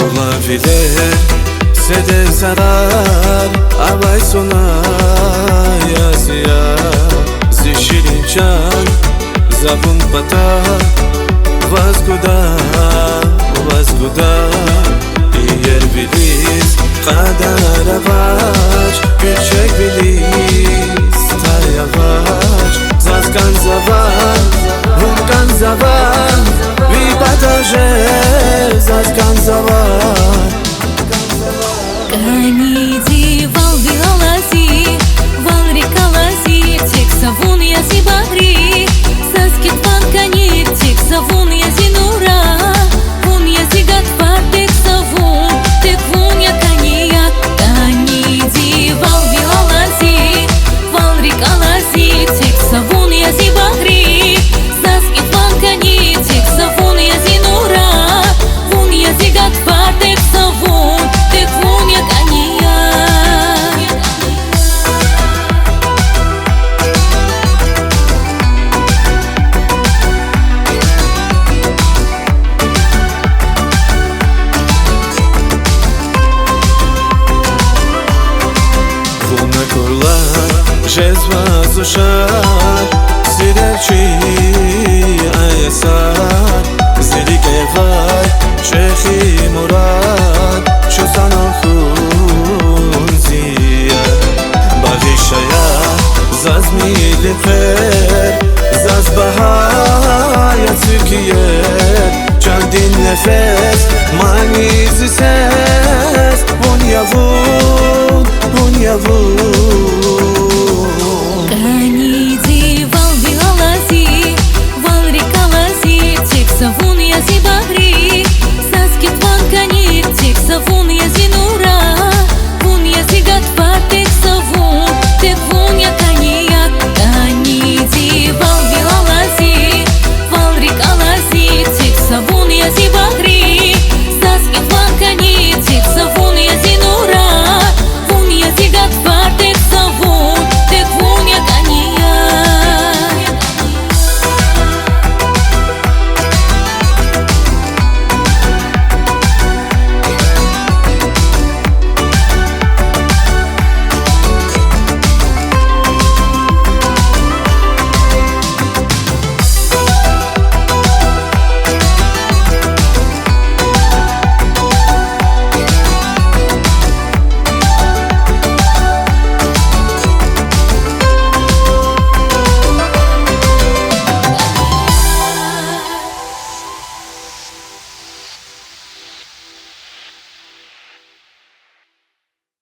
olabilir Sede zarar Avay sona yazıya Zişirin can Zavun pata Vazguda Yer biliz Kadar avaç Küçük biliz Ta yavaş Zazkan zavan Vunkan zavan Vipataje Zazkan zavan Каниди, валви алази, валри калази, тек савун язи багри, саскит ван канир, тек савун язи нура, вун язи гатфар, тек вун я кания. Каниди, валви алази, валри калази, тек савун язи багри, саскит ван канир, тек савун язи нура, вун язи гатфар, тек вун я кания. Вуна корlar Жезва зушар Сирелчи Ayasar Zilik evay Şeyhi Murad Şusan alhun ziya Bağışaya Zaz milifer Zaz bahaya Türkiye Çaldin nefes Manizi ses Bun yavun